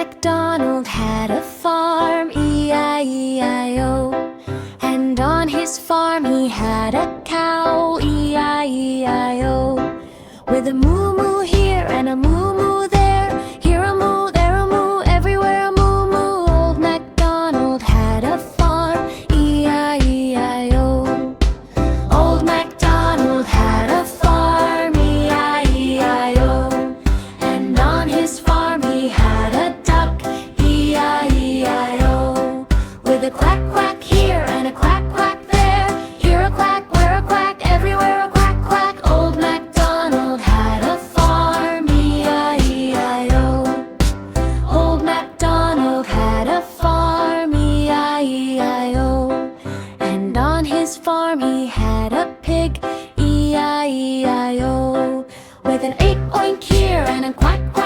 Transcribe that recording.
MacDonald had a farm, E-I-E-I-O. And on his farm he had a cow, E-I-E-I-O. With a moo-moo here and a moo-moo there, here a moo, there a moo, everywhere a moo-moo. Old MacDonald had a farm, E-I-E-I-O. Old MacDonald had a farm, E-I-E-I-O. And on his farm he had a duck, E-I-E-I-O. With a quack quack here and a quack quack there, here a quack, where a quack, everywhere a quack quack. Old MacDonald had a farm, E-I-E-I-O. Old MacDonald had a farm, E-I-E-I-O. And on his farm he had a pig, E-I-E-I-O. With an oink oink here and a quack quack